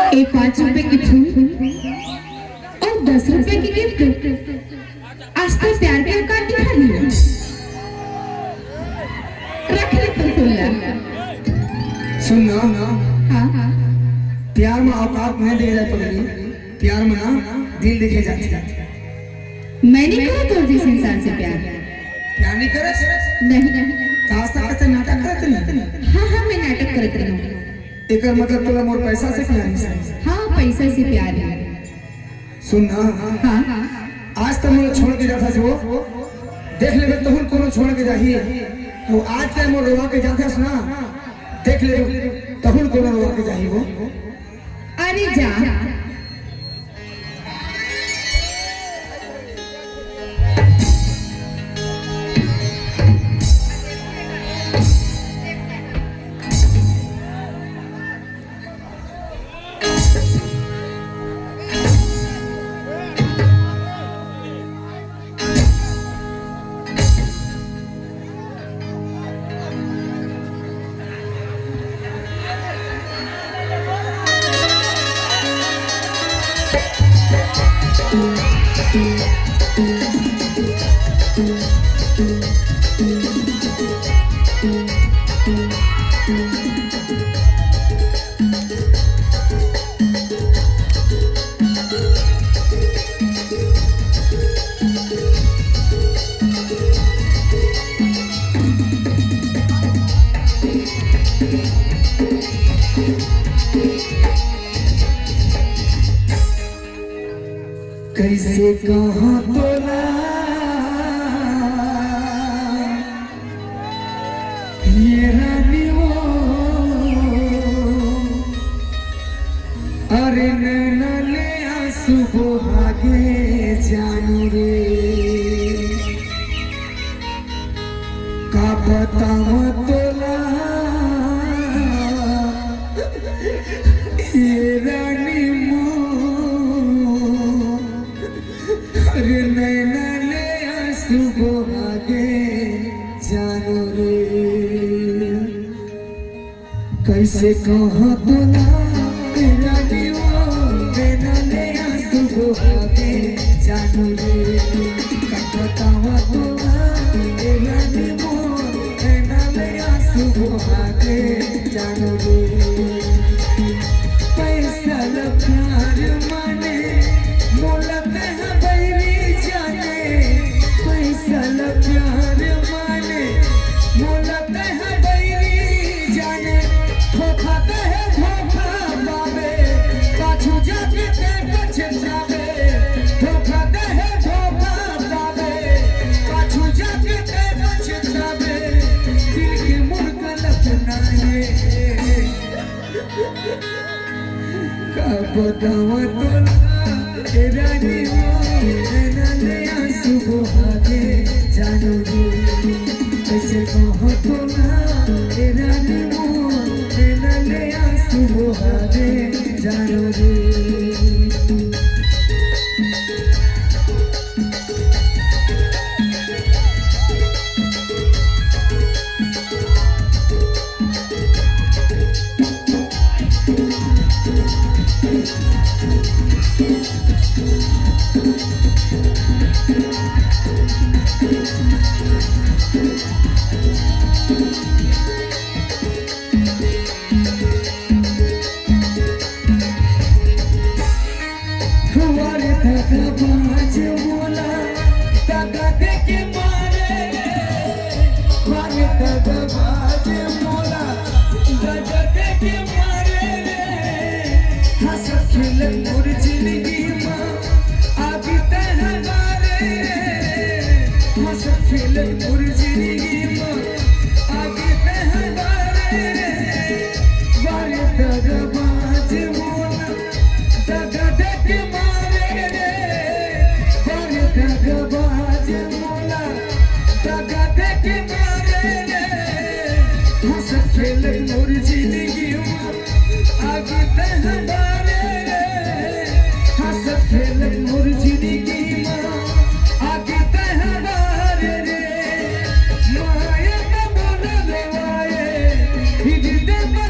एक 5 रुपए की फूल और 10 रुपए की गिफ्ट। आज तो प्यार के औकात दिखा लिया। रख ले तो खुला। सुन ना, हाँ प्यार में औकात नहीं देखे जाए पगली, प्यार में ना दिल देखे जाते हैं। मैंने कहा तो जिस इंसान से प्यार प्यार नहीं करस? नहीं। रास्ता करते नाटक करत रही। हाँ मैं नाटक करत रही हूँ। एकर मतलब तोला मोर पैसा से प्यार नहीं। हाँ पैसा से प्यार है। सुन ना, हाँ आज तक मोर छोड़ के जाता से वो देख लेबे तहुन कोनो छोड़ के जाही तो आज के मोर रोवा के जाथस ना देख ले तहुन कोनो रोवा के जाही वो। अरे जा कैसे कहाँ तोला ये रानियों, अरे नैना ले आंसू बहागे जानू रे, का बताऊं तोला ये रानी नैना ले आंसू बहागे जानू रे, कैसे कहाँ तोला रानियों, नैना ले आंसू बहागे जानू रे, का बतावा तोला रानियों, नैना ले आंसू बहागे जानू रे, पैसा ल प्यार माने मोलते हैं बैरी जाने, पैसा ल प्यार माने मोलते हैं बैरी जाने, धोखाते हैं धोखा पावे पाछू जाके ते पछतावे, धोखाते हैं धोखा पावे पाछू जाके ते पछतावे, दिल के मुर्गा लपनाए का बतावा तोला रानी नैना ले आंसू बहागे जानू रे, कैसे कहो तोला रानी नैना ले आंसू बहागे जानू रे।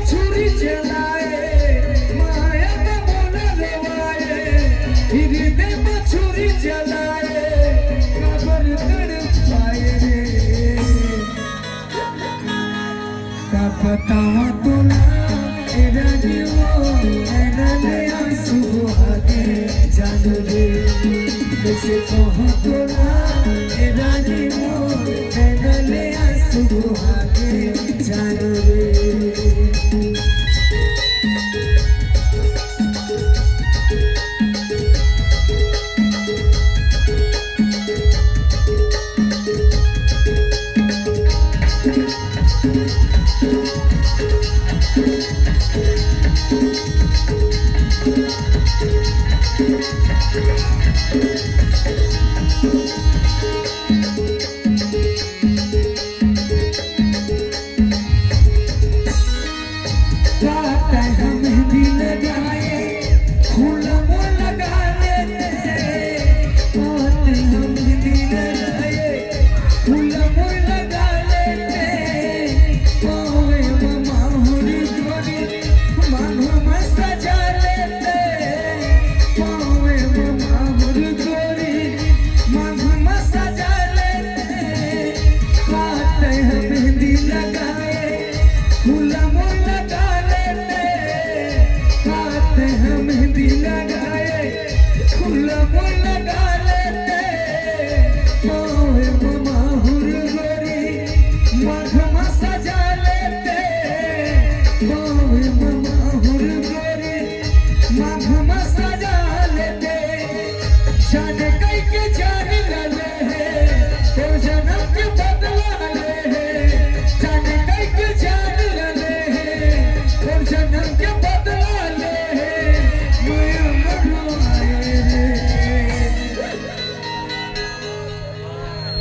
छुरी चलाए बतावा तोला ए रानी वो नैना ले आंसू बहाके जान रे कैसे कहो तोला ए रानी वो नैना ले आंसू बहाके जान रे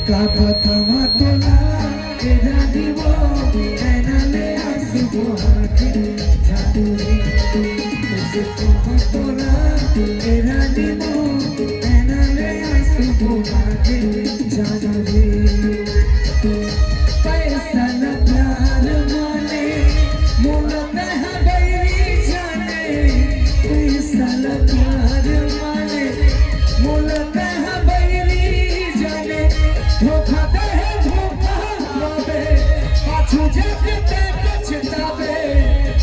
का बतावा तोला ए रानी वो नैना ले आंसू बहाके जान रे कैसे कहो तोला ए रानी वो नैना ले आंसू बहाके जान रे पैसा न प्यार माने मोल में बैरी जाने पैसा न प्यार माने मोल में बैरी जाने धोखा दे है धोखा पावे पाछू जाके ते पछतावे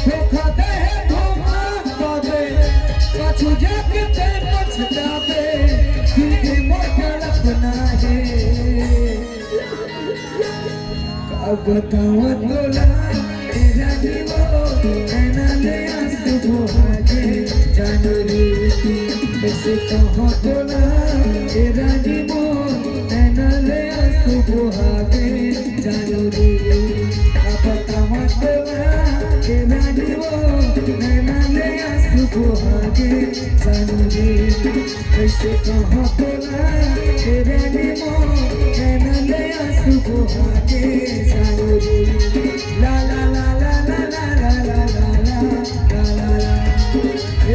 धोखा दे है धोखा पावे पाछू जाके ते पछतावे दिल के मोर अपना है का बतावा तोला ए रानी वो नैना ले आंसू बहाके जान रे कैसे कहो तोला ए रानी वो नैना ले आंसू बहाके जान रे का बतावा तोला ए रानी वो नैना ले आंसू बहाके जान रे कैसे कहो तोला ए रानी वो नैना ले आंसू बहाके जान रे ला ला ला ला ला ला ला ला ला ला ला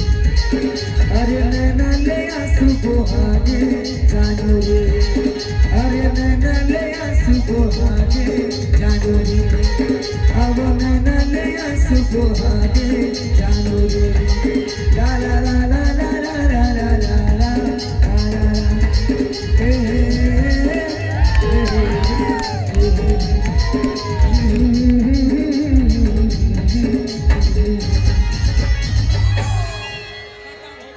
अरे नैना ले आंसू बहाके जान रे अरे नैना ले आंसू बहाके जान रे अब नैना ले आंसू बहाके जान रे ला ला ला ला ला